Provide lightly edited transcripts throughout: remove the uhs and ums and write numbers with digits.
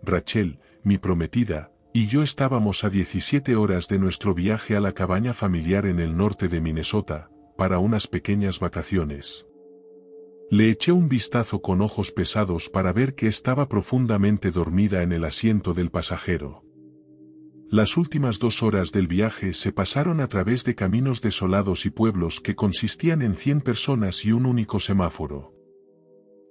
Rachel, mi prometida, y yo estábamos a 17 horas de nuestro viaje a la cabaña familiar en el norte de Minnesota, para unas pequeñas vacaciones. Le eché un vistazo con ojos pesados para ver que estaba profundamente dormida en el asiento del pasajero. Las últimas 2 horas del viaje se pasaron a través de caminos desolados y pueblos que consistían en 100 personas y un único semáforo.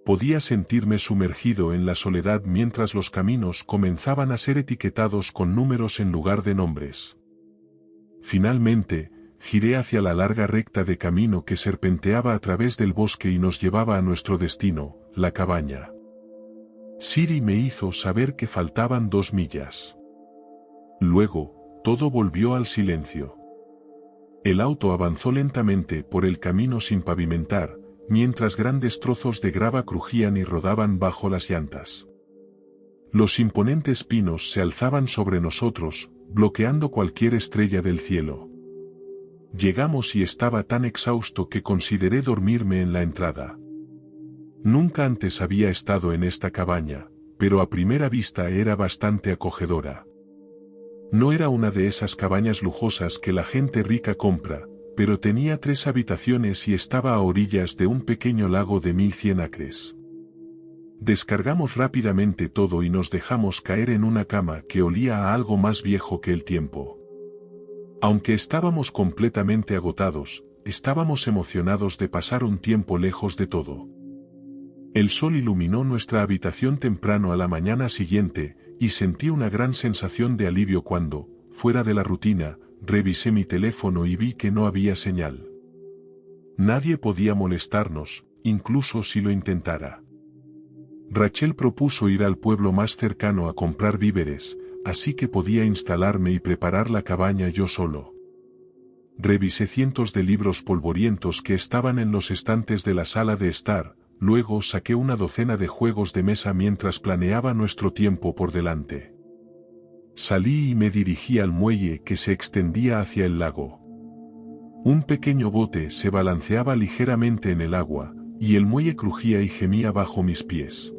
Podía sentirme sumergido en la soledad mientras los caminos comenzaban a ser etiquetados con números en lugar de nombres. Finalmente, giré hacia la larga recta de camino que serpenteaba a través del bosque y nos llevaba a nuestro destino, la cabaña. Siri me hizo saber que faltaban 2 millas. Luego, todo volvió al silencio. El auto avanzó lentamente por el camino sin pavimentar, mientras grandes trozos de grava crujían y rodaban bajo las llantas. Los imponentes pinos se alzaban sobre nosotros, bloqueando cualquier estrella del cielo. Llegamos y estaba tan exhausto que consideré dormirme en la entrada. Nunca antes había estado en esta cabaña, pero a primera vista era bastante acogedora. No era una de esas cabañas lujosas que la gente rica compra, pero tenía 3 habitaciones y estaba a orillas de un pequeño lago de 1100 acres. Descargamos rápidamente todo y nos dejamos caer en una cama que olía a algo más viejo que el tiempo. Aunque estábamos completamente agotados, estábamos emocionados de pasar un tiempo lejos de todo. El sol iluminó nuestra habitación temprano a la mañana siguiente, y sentí una gran sensación de alivio cuando, fuera de la rutina, revisé mi teléfono y vi que no había señal. Nadie podía molestarnos, incluso si lo intentara. Rachel propuso ir al pueblo más cercano a comprar víveres, así que podía instalarme y preparar la cabaña yo solo. Revisé cientos de libros polvorientos que estaban en los estantes de la sala de estar. Luego saqué una docena de juegos de mesa mientras planeaba nuestro tiempo por delante. Salí y me dirigí al muelle que se extendía hacia el lago. Un pequeño bote se balanceaba ligeramente en el agua, y el muelle crujía y gemía bajo mis pies.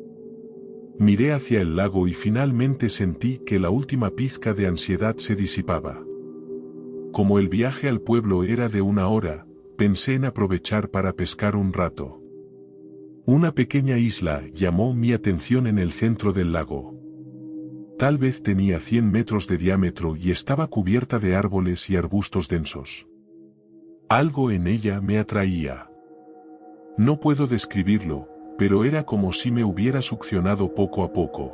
Miré hacia el lago y finalmente sentí que la última pizca de ansiedad se disipaba. Como el viaje al pueblo era de 1 hora, pensé en aprovechar para pescar un rato. Una pequeña isla llamó mi atención en el centro del lago. Tal vez tenía 100 metros de diámetro y estaba cubierta de árboles y arbustos densos. Algo en ella me atraía. No puedo describirlo, pero era como si me hubiera succionado poco a poco.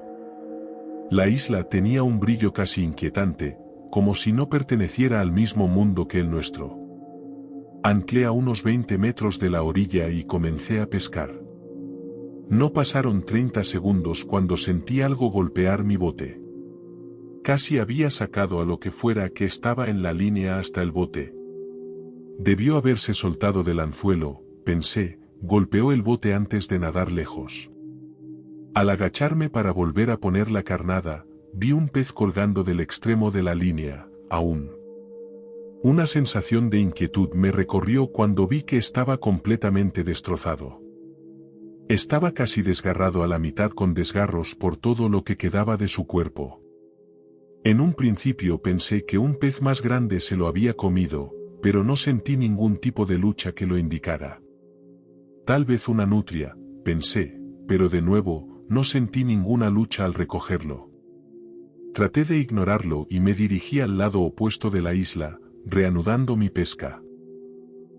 La isla tenía un brillo casi inquietante, como si no perteneciera al mismo mundo que el nuestro. Anclé a unos 20 metros de la orilla y comencé a pescar. No pasaron 30 segundos cuando sentí algo golpear mi bote. Casi había sacado a lo que fuera que estaba en la línea hasta el bote. Debió haberse soltado del anzuelo, pensé, golpeó el bote antes de nadar lejos. Al agacharme para volver a poner la carnada, vi un pez colgando del extremo de la línea, aún. Una sensación de inquietud me recorrió cuando vi que estaba completamente destrozado. Estaba casi desgarrado a la mitad con desgarros por todo lo que quedaba de su cuerpo. En un principio pensé que un pez más grande se lo había comido, pero no sentí ningún tipo de lucha que lo indicara. Tal vez una nutria, pensé, pero de nuevo, no sentí ninguna lucha al recogerlo. Traté de ignorarlo y me dirigí al lado opuesto de la isla, reanudando mi pesca.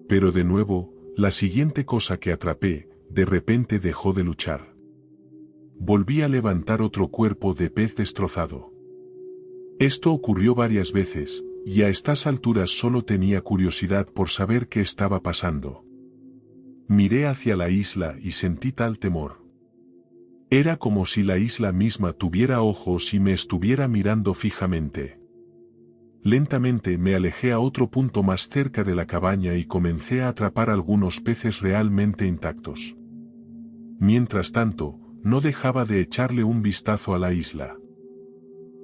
Pero de nuevo, la siguiente cosa que atrapé, de repente dejó de luchar. Volví a levantar otro cuerpo de pez destrozado. Esto ocurrió varias veces, y a estas alturas solo tenía curiosidad por saber qué estaba pasando. Miré hacia la isla y sentí tal temor. Era como si la isla misma tuviera ojos y me estuviera mirando fijamente. Lentamente me alejé a otro punto más cerca de la cabaña y comencé a atrapar algunos peces realmente intactos. Mientras tanto, no dejaba de echarle un vistazo a la isla.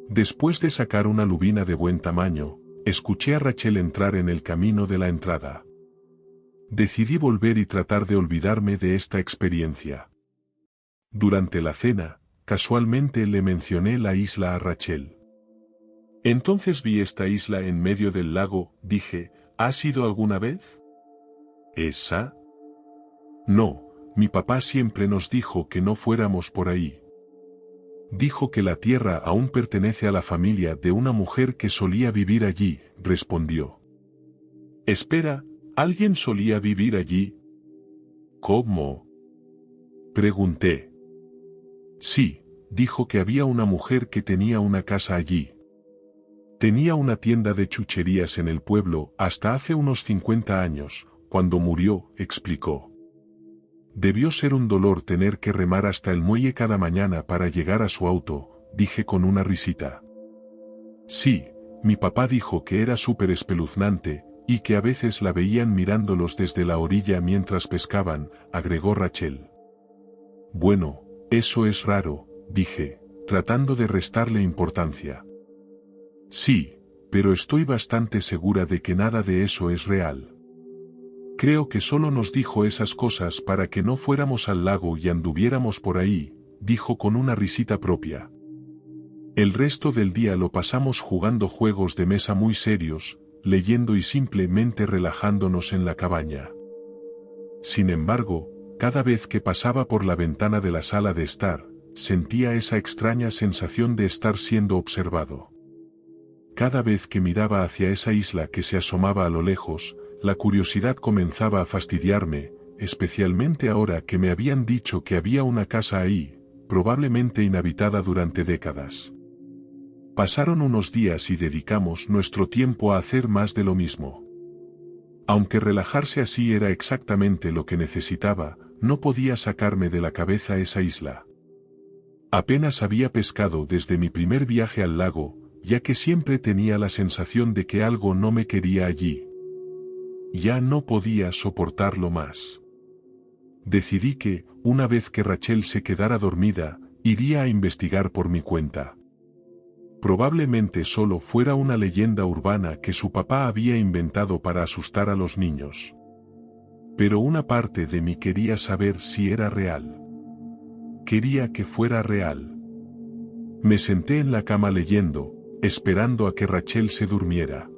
Después de sacar una lubina de buen tamaño, escuché a Rachel entrar en el camino de la entrada. Decidí volver y tratar de olvidarme de esta experiencia. Durante la cena, casualmente le mencioné la isla a Rachel. Entonces vi esta isla en medio del lago, dije, ¿has ido alguna vez? ¿Esa? No, mi papá siempre nos dijo que no fuéramos por ahí. Dijo que la tierra aún pertenece a la familia de una mujer que solía vivir allí, respondió. Espera, ¿alguien solía vivir allí? ¿Cómo? Pregunté. Sí, dijo que había una mujer que tenía una casa allí. Tenía una tienda de chucherías en el pueblo hasta hace unos 50 años, cuando murió, explicó. Debió ser un dolor tener que remar hasta el muelle cada mañana para llegar a su auto, dije con una risita. Sí, mi papá dijo que era súper espeluznante, y que a veces la veían mirándolos desde la orilla mientras pescaban, agregó Rachel. Bueno, eso es raro, dije, tratando de restarle importancia. Sí, pero estoy bastante segura de que nada de eso es real. Creo que solo nos dijo esas cosas para que no fuéramos al lago y anduviéramos por ahí, dijo con una risita propia. El resto del día lo pasamos jugando juegos de mesa muy serios, leyendo y simplemente relajándonos en la cabaña. Sin embargo, cada vez que pasaba por la ventana de la sala de estar, sentía esa extraña sensación de estar siendo observado. Cada vez que miraba hacia esa isla que se asomaba a lo lejos, la curiosidad comenzaba a fastidiarme, especialmente ahora que me habían dicho que había una casa ahí, probablemente inhabitada durante décadas. Pasaron unos días y dedicamos nuestro tiempo a hacer más de lo mismo. Aunque relajarse así era exactamente lo que necesitaba, no podía sacarme de la cabeza esa isla. Apenas había pescado desde mi primer viaje al lago, ya que siempre tenía la sensación de que algo no me quería allí. Ya no podía soportarlo más. Decidí que, una vez que Rachel se quedara dormida, iría a investigar por mi cuenta. Probablemente solo fuera una leyenda urbana que su papá había inventado para asustar a los niños. Pero una parte de mí quería saber si era real. Quería que fuera real. Me senté en la cama leyendo, esperando a que Rachel se durmiera.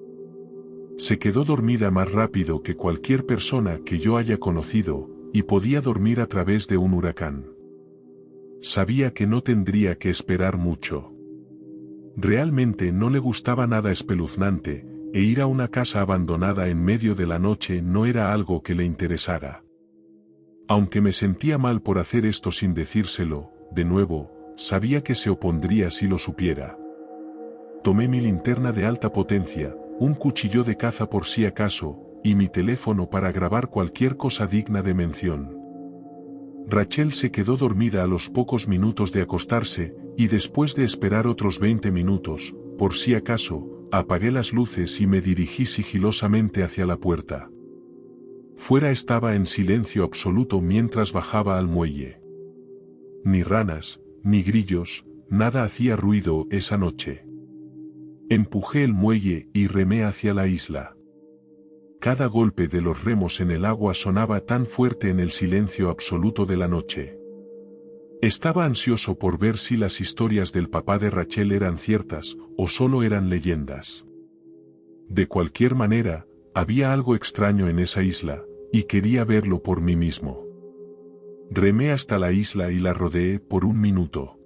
Se quedó dormida más rápido que cualquier persona que yo haya conocido, y podía dormir a través de un huracán. Sabía que no tendría que esperar mucho. Realmente no le gustaba nada espeluznante, e ir a una casa abandonada en medio de la noche no era algo que le interesara. Aunque me sentía mal por hacer esto sin decírselo, de nuevo, sabía que se opondría si lo supiera. Tomé mi linterna de alta potencia, un cuchillo de caza por si acaso, y mi teléfono para grabar cualquier cosa digna de mención. Rachel se quedó dormida a los pocos minutos de acostarse, y después de esperar otros 20 minutos, por si acaso, apagué las luces y me dirigí sigilosamente hacia la puerta. Fuera estaba en silencio absoluto mientras bajaba al muelle. Ni ranas, ni grillos, nada hacía ruido esa noche. Empujé el muelle y remé hacia la isla. Cada golpe de los remos en el agua sonaba tan fuerte en el silencio absoluto de la noche. Estaba ansioso por ver si las historias del papá de Rachel eran ciertas, o solo eran leyendas. De cualquier manera, había algo extraño en esa isla, y quería verlo por mí mismo. Remé hasta la isla y la rodeé por un minuto.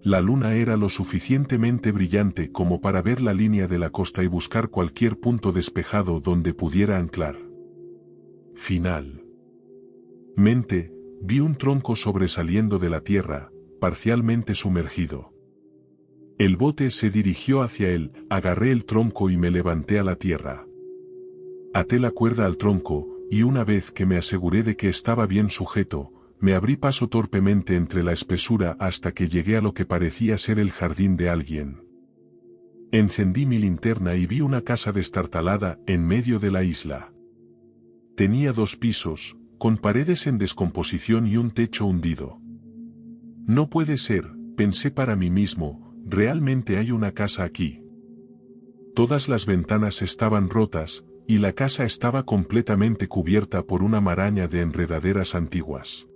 La luna era lo suficientemente brillante como para ver la línea de la costa y buscar cualquier punto despejado donde pudiera anclar. Finalmente, vi un tronco sobresaliendo de la tierra, parcialmente sumergido. El bote se dirigió hacia él, agarré el tronco y me levanté a la tierra. Até la cuerda al tronco, y una vez que me aseguré de que estaba bien sujeto, me abrí paso torpemente entre la espesura hasta que llegué a lo que parecía ser el jardín de alguien. Encendí mi linterna y vi una casa destartalada en medio de la isla. Tenía 2 pisos, con paredes en descomposición y un techo hundido. No puede ser, pensé para mí mismo, realmente hay una casa aquí. Todas las ventanas estaban rotas, y la casa estaba completamente cubierta por una maraña de enredaderas antiguas.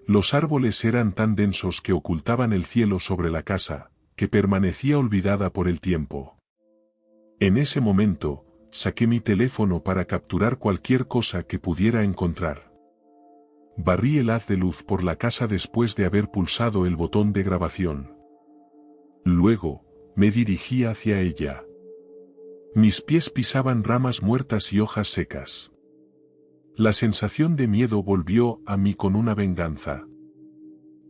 Los árboles eran tan densos que ocultaban el cielo sobre la casa, que permanecía olvidada por el tiempo. En ese momento, saqué mi teléfono para capturar cualquier cosa que pudiera encontrar. Barrí el haz de luz por la casa después de haber pulsado el botón de grabación. Luego, me dirigí hacia ella. Mis pies pisaban ramas muertas y hojas secas. La sensación de miedo volvió a mí con una venganza.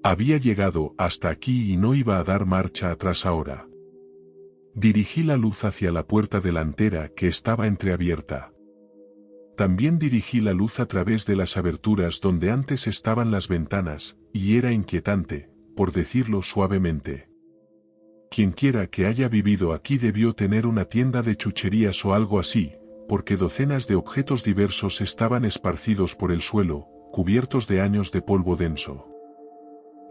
Había llegado hasta aquí y no iba a dar marcha atrás ahora. Dirigí la luz hacia la puerta delantera que estaba entreabierta. También dirigí la luz a través de las aberturas donde antes estaban las ventanas, y era inquietante, por decirlo suavemente. Quienquiera que haya vivido aquí debió tener una tienda de chucherías o algo así, porque docenas de objetos diversos estaban esparcidos por el suelo, cubiertos de años de polvo denso.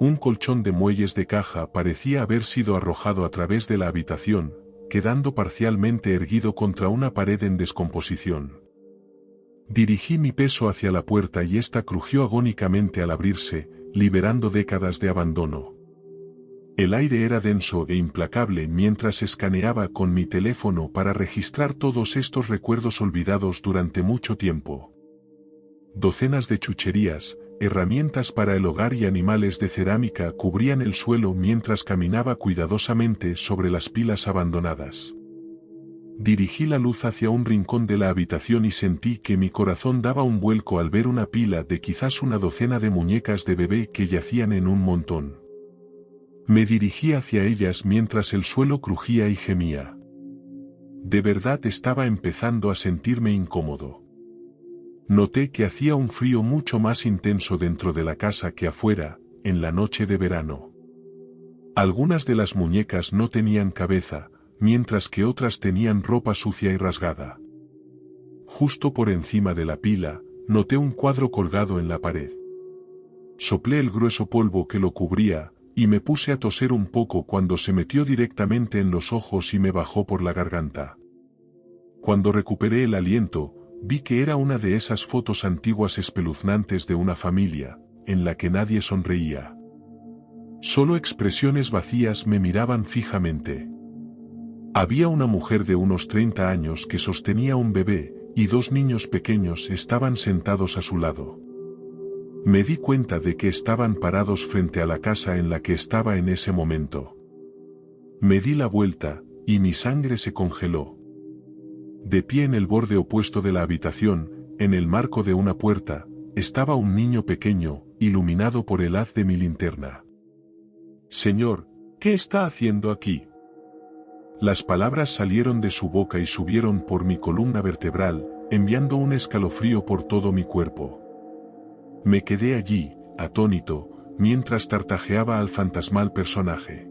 Un colchón de muelles de caja parecía haber sido arrojado a través de la habitación, quedando parcialmente erguido contra una pared en descomposición. Dirigí mi peso hacia la puerta y ésta crujió agónicamente al abrirse, liberando décadas de abandono. El aire era denso e implacable mientras escaneaba con mi teléfono para registrar todos estos recuerdos olvidados durante mucho tiempo. Docenas de chucherías, herramientas para el hogar y animales de cerámica cubrían el suelo mientras caminaba cuidadosamente sobre las pilas abandonadas. Dirigí la luz hacia un rincón de la habitación y sentí que mi corazón daba un vuelco al ver una pila de quizás una docena de muñecas de bebé que yacían en un montón. Me dirigí hacia ellas mientras el suelo crujía y gemía. De verdad estaba empezando a sentirme incómodo. Noté que hacía un frío mucho más intenso dentro de la casa que afuera, en la noche de verano. Algunas de las muñecas no tenían cabeza, mientras que otras tenían ropa sucia y rasgada. Justo por encima de la pila, noté un cuadro colgado en la pared. Soplé el grueso polvo que lo cubría, y me puse a toser un poco cuando se metió directamente en los ojos y me bajó por la garganta. Cuando recuperé el aliento, vi que era una de esas fotos antiguas espeluznantes de una familia, en la que nadie sonreía. Solo expresiones vacías me miraban fijamente. Había una mujer de unos 30 años que sostenía un bebé, y dos niños pequeños estaban sentados a su lado. Me di cuenta de que estaban parados frente a la casa en la que estaba en ese momento. Me di la vuelta, y mi sangre se congeló. De pie en el borde opuesto de la habitación, en el marco de una puerta, estaba un niño pequeño, iluminado por el haz de mi linterna. «Señor, ¿qué está haciendo aquí?». Las palabras salieron de su boca y subieron por mi columna vertebral, enviando un escalofrío por todo mi cuerpo. Me quedé allí, atónito, mientras tartajeaba al fantasmal personaje.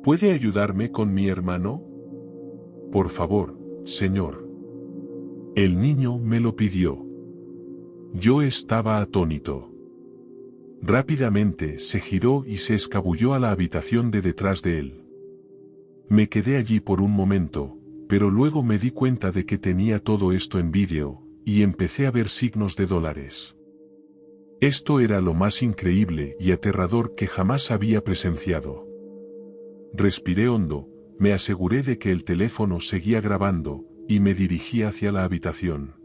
«¿Puede ayudarme con mi hermano?». «Por favor, señor». El niño me lo pidió. Yo estaba atónito. Rápidamente se giró y se escabulló a la habitación de detrás de él. Me quedé allí por un momento, pero luego me di cuenta de que tenía todo esto en vídeo, y empecé a ver signos de dólares. Esto era lo más increíble y aterrador que jamás había presenciado. Respiré hondo, me aseguré de que el teléfono seguía grabando, y me dirigí hacia la habitación.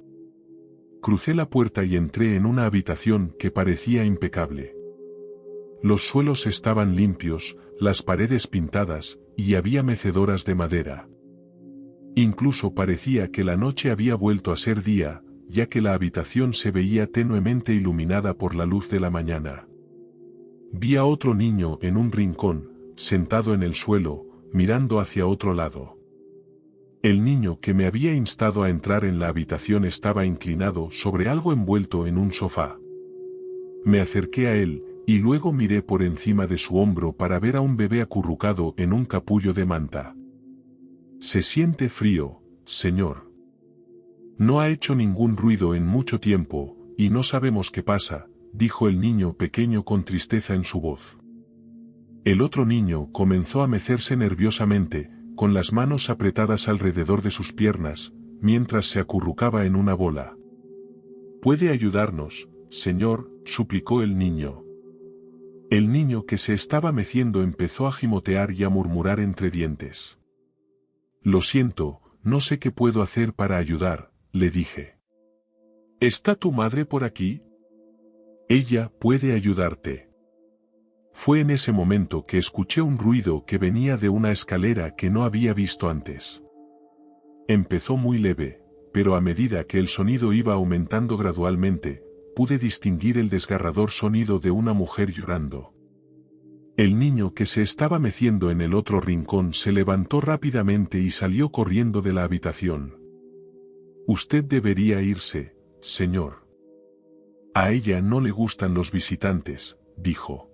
Crucé la puerta y entré en una habitación que parecía impecable. Los suelos estaban limpios, las paredes pintadas, y había mecedoras de madera. Incluso parecía que la noche había vuelto a ser día, ya que la habitación se veía tenuemente iluminada por la luz de la mañana. Vi a otro niño en un rincón, sentado en el suelo, mirando hacia otro lado. El niño que me había instado a entrar en la habitación estaba inclinado sobre algo envuelto en un sofá. Me acerqué a él, y luego miré por encima de su hombro para ver a un bebé acurrucado en un capullo de manta. «Se siente frío, señor. No ha hecho ningún ruido en mucho tiempo, y no sabemos qué pasa», dijo el niño pequeño con tristeza en su voz. El otro niño comenzó a mecerse nerviosamente, con las manos apretadas alrededor de sus piernas, mientras se acurrucaba en una bola. «¿Puede ayudarnos, señor?», suplicó el niño. El niño que se estaba meciendo empezó a gimotear y a murmurar entre dientes. Lo siento, no sé qué puedo hacer para ayudar, le dije. ¿Está tu madre por aquí? Ella puede ayudarte. Fue en ese momento que escuché un ruido que venía de una escalera que no había visto antes. Empezó muy leve, pero a medida que el sonido iba aumentando gradualmente, pude distinguir el desgarrador sonido de una mujer llorando. El niño que se estaba meciendo en el otro rincón se levantó rápidamente y salió corriendo de la habitación. Usted debería irse, señor. A ella no le gustan los visitantes, dijo.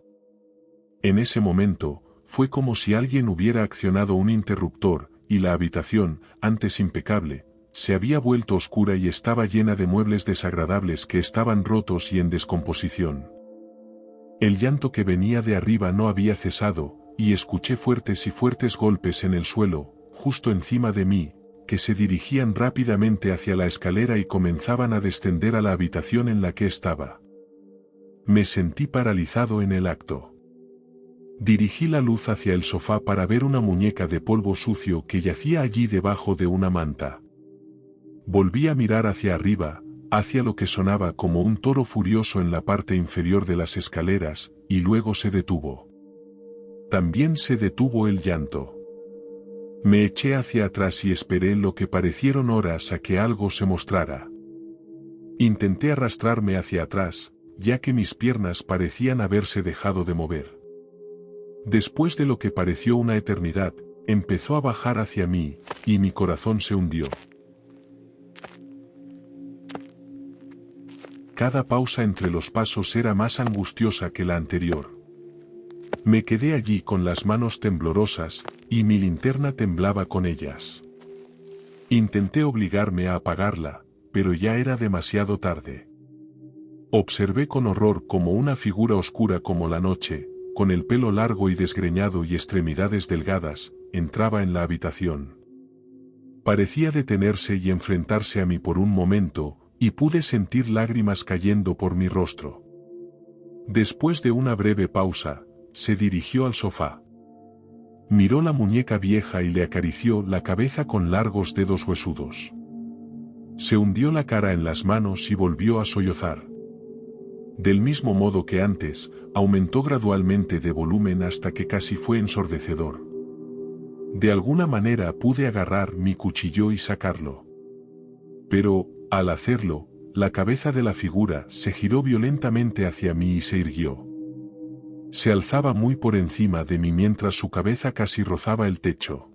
En ese momento, fue como si alguien hubiera accionado un interruptor, y la habitación, antes impecable, se había vuelto oscura y estaba llena de muebles desagradables que estaban rotos y en descomposición. El llanto que venía de arriba no había cesado, y escuché fuertes y fuertes golpes en el suelo, justo encima de mí, que se dirigían rápidamente hacia la escalera y comenzaban a descender a la habitación en la que estaba. Me sentí paralizado en el acto. Dirigí la luz hacia el sofá para ver una muñeca de polvo sucio que yacía allí debajo de una manta. Volví a mirar hacia arriba, hacia lo que sonaba como un toro furioso en la parte inferior de las escaleras, y luego se detuvo. También se detuvo el llanto. Me eché hacia atrás y esperé lo que parecieron horas a que algo se mostrara. Intenté arrastrarme hacia atrás, ya que mis piernas parecían haberse dejado de mover. Después de lo que pareció una eternidad, empezó a bajar hacia mí, y mi corazón se hundió. Cada pausa entre los pasos era más angustiosa que la anterior. Me quedé allí con las manos temblorosas, y mi linterna temblaba con ellas. Intenté obligarme a apagarla, pero ya era demasiado tarde. Observé con horror cómo una figura oscura como la noche, con el pelo largo y desgreñado y extremidades delgadas, entraba en la habitación. Parecía detenerse y enfrentarse a mí por un momento, y pude sentir lágrimas cayendo por mi rostro. Después de una breve pausa, se dirigió al sofá. Miró la muñeca vieja y le acarició la cabeza con largos dedos huesudos. Se hundió la cara en las manos y volvió a sollozar. Del mismo modo que antes, aumentó gradualmente de volumen hasta que casi fue ensordecedor. De alguna manera pude agarrar mi cuchillo y sacarlo. Pero, al hacerlo, la cabeza de la figura se giró violentamente hacia mí y se irguió. Se alzaba muy por encima de mí mientras su cabeza casi rozaba el techo.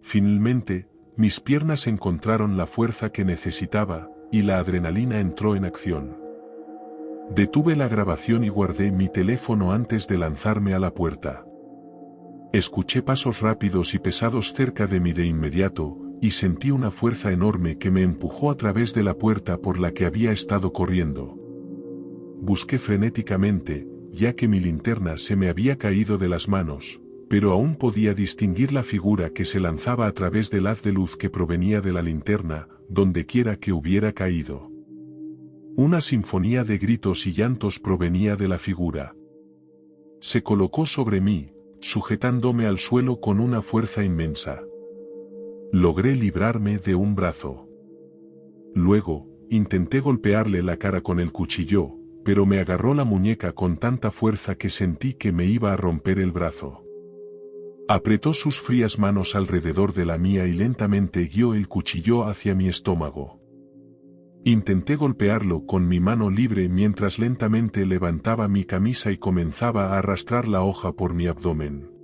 Finalmente, mis piernas encontraron la fuerza que necesitaba, y la adrenalina entró en acción. Detuve la grabación y guardé mi teléfono antes de lanzarme a la puerta. Escuché pasos rápidos y pesados cerca de mí de inmediato, y sentí una fuerza enorme que me empujó a través de la puerta por la que había estado corriendo. Busqué frenéticamente, ya que mi linterna se me había caído de las manos, pero aún podía distinguir la figura que se lanzaba a través del haz de luz que provenía de la linterna, donde quiera que hubiera caído. Una sinfonía de gritos y llantos provenía de la figura. Se colocó sobre mí, sujetándome al suelo con una fuerza inmensa. Logré librarme de un brazo. Luego, intenté golpearle la cara con el cuchillo, pero me agarró la muñeca con tanta fuerza que sentí que me iba a romper el brazo. Apretó sus frías manos alrededor de la mía y lentamente guió el cuchillo hacia mi estómago. Intenté golpearlo con mi mano libre mientras lentamente levantaba mi camisa y comenzaba a arrastrar la hoja por mi abdomen.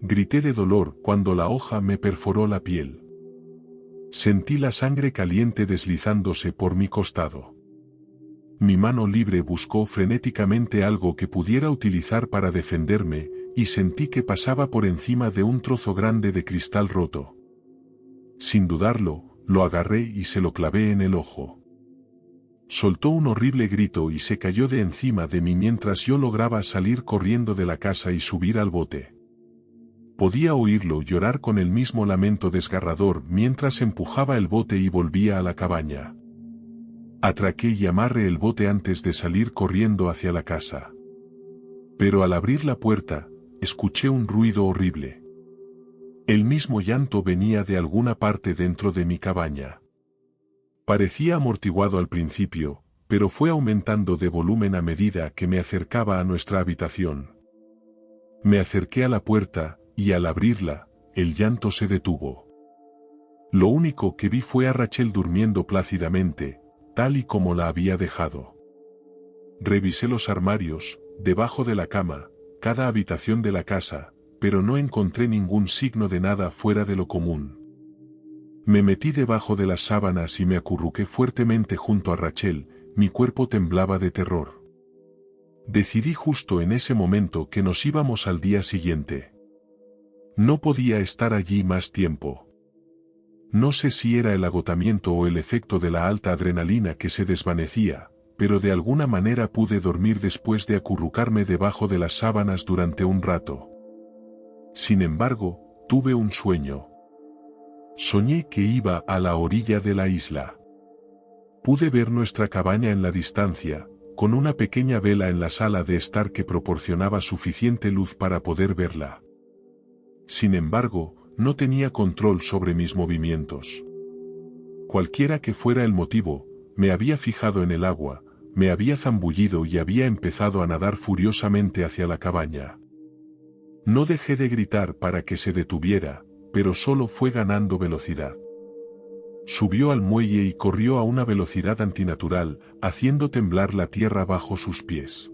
Grité de dolor cuando la hoja me perforó la piel. Sentí la sangre caliente deslizándose por mi costado. Mi mano libre buscó frenéticamente algo que pudiera utilizar para defenderme, y sentí que pasaba por encima de un trozo grande de cristal roto. Sin dudarlo, lo agarré y se lo clavé en el ojo. Soltó un horrible grito y se cayó de encima de mí mientras yo lograba salir corriendo de la casa y subir al bote. Podía oírlo llorar con el mismo lamento desgarrador mientras empujaba el bote y volvía a la cabaña. Atraqué y amarré el bote antes de salir corriendo hacia la casa. Pero al abrir la puerta, escuché un ruido horrible. El mismo llanto venía de alguna parte dentro de mi cabaña. Parecía amortiguado al principio, pero fue aumentando de volumen a medida que me acercaba a nuestra habitación. Me acerqué a la puerta, y al abrirla, el llanto se detuvo. Lo único que vi fue a Rachel durmiendo plácidamente, tal y como la había dejado. Revisé los armarios, debajo de la cama, cada habitación de la casa, pero no encontré ningún signo de nada fuera de lo común. Me metí debajo de las sábanas y me acurruqué fuertemente junto a Rachel, mi cuerpo temblaba de terror. Decidí justo en ese momento que nos íbamos al día siguiente. No podía estar allí más tiempo. No sé si era el agotamiento o el efecto de la alta adrenalina que se desvanecía, pero de alguna manera pude dormir después de acurrucarme debajo de las sábanas durante un rato. Sin embargo, tuve un sueño. Soñé que iba a la orilla de la isla. Pude ver nuestra cabaña en la distancia, con una pequeña vela en la sala de estar que proporcionaba suficiente luz para poder verla. Sin embargo, no tenía control sobre mis movimientos. Cualquiera que fuera el motivo, me había fijado en el agua, me había zambullido y había empezado a nadar furiosamente hacia la cabaña. No dejé de gritar para que se detuviera, pero solo fue ganando velocidad. Subió al muelle y corrió a una velocidad antinatural, haciendo temblar la tierra bajo sus pies.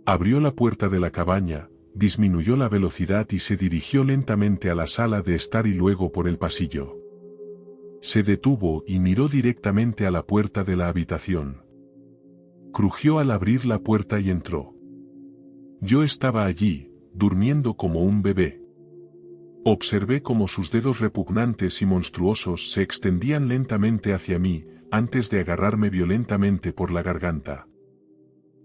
Abrió la puerta de la cabaña, disminuyó la velocidad y se dirigió lentamente a la sala de estar y luego por el pasillo. Se detuvo y miró directamente a la puerta de la habitación. Crujió al abrir la puerta y entró. Yo estaba allí, durmiendo como un bebé. Observé cómo sus dedos repugnantes y monstruosos se extendían lentamente hacia mí, antes de agarrarme violentamente por la garganta.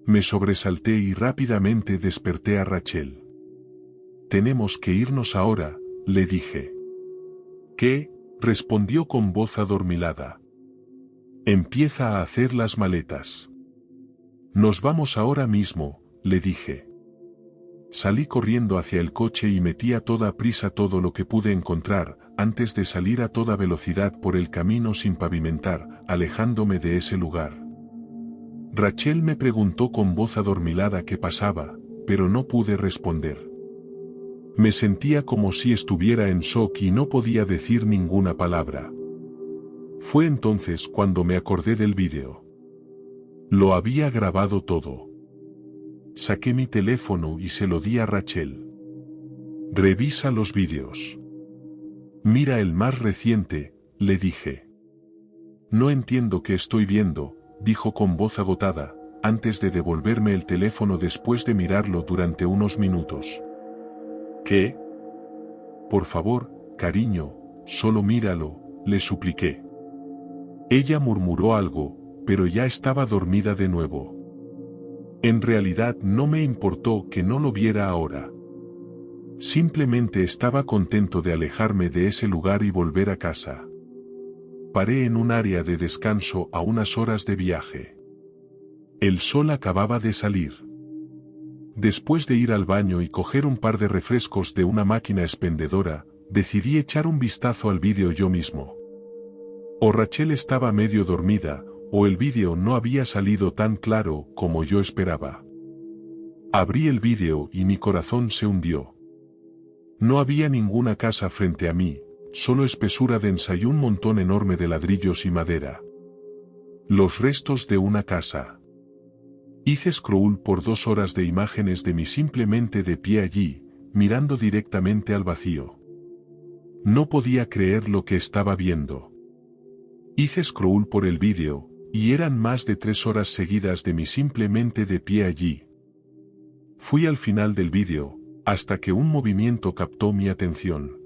Me sobresalté y rápidamente desperté a Rachel. «Tenemos que irnos ahora», le dije. «¿Qué?», respondió con voz adormilada. «Empieza a hacer las maletas». «Nos vamos ahora mismo», le dije. Salí corriendo hacia el coche y metí a toda prisa todo lo que pude encontrar, antes de salir a toda velocidad por el camino sin pavimentar, alejándome de ese lugar. Rachel me preguntó con voz adormilada qué pasaba, pero no pude responder. Me sentía como si estuviera en shock y no podía decir ninguna palabra. Fue entonces cuando me acordé del vídeo. Lo había grabado todo. Saqué mi teléfono y se lo di a Rachel. «Revisa los vídeos. Mira el más reciente», le dije. «No entiendo qué estoy viendo», dijo con voz agotada, antes de devolverme el teléfono después de mirarlo durante unos minutos. «¿Qué? Por favor, cariño, solo míralo», le supliqué. Ella murmuró algo, pero ya estaba dormida de nuevo. En realidad no me importó que no lo viera ahora. Simplemente estaba contento de alejarme de ese lugar y volver a casa. Paré en un área de descanso a unas horas de viaje. El sol acababa de salir. Después de ir al baño y coger un par de refrescos de una máquina expendedora, decidí echar un vistazo al vídeo yo mismo. O Rachel estaba medio dormida, o el vídeo no había salido tan claro como yo esperaba. Abrí el vídeo y mi corazón se hundió. No había ninguna casa frente a mí, solo espesura densa y un montón enorme de ladrillos y madera. Los restos de una casa. Hice scroll por 2 horas de imágenes de mí simplemente de pie allí, mirando directamente al vacío. No podía creer lo que estaba viendo. Hice scroll por el vídeo, y eran más de 3 horas seguidas de mí simplemente de pie allí. Fui al final del vídeo, hasta que un movimiento captó mi atención.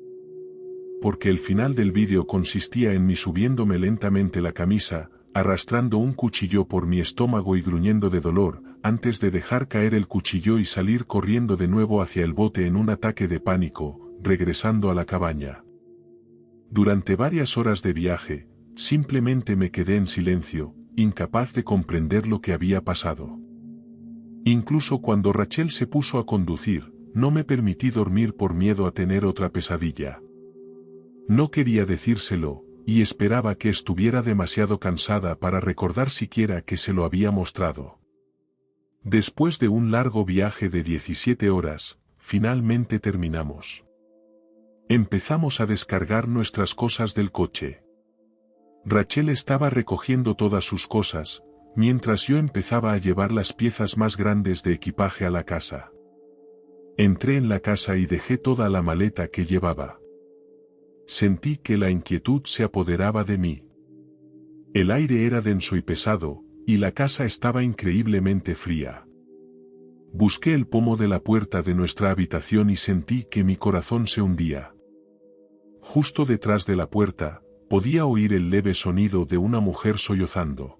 Porque el final del vídeo consistía en mí subiéndome lentamente la camisa, arrastrando un cuchillo por mi estómago y gruñendo de dolor, antes de dejar caer el cuchillo y salir corriendo de nuevo hacia el bote en un ataque de pánico, regresando a la cabaña. Durante varias horas de viaje, simplemente me quedé en silencio, incapaz de comprender lo que había pasado. Incluso cuando Rachel se puso a conducir, no me permití dormir por miedo a tener otra pesadilla. No quería decírselo, y esperaba que estuviera demasiado cansada para recordar siquiera que se lo había mostrado. Después de un largo viaje de 17 horas, finalmente terminamos. Empezamos a descargar nuestras cosas del coche. Rachel estaba recogiendo todas sus cosas, mientras yo empezaba a llevar las piezas más grandes de equipaje a la casa. Entré en la casa y dejé toda la maleta que llevaba. Sentí que la inquietud se apoderaba de mí. El aire era denso y pesado, y la casa estaba increíblemente fría. Busqué el pomo de la puerta de nuestra habitación y sentí que mi corazón se hundía. Justo detrás de la puerta, podía oír el leve sonido de una mujer sollozando.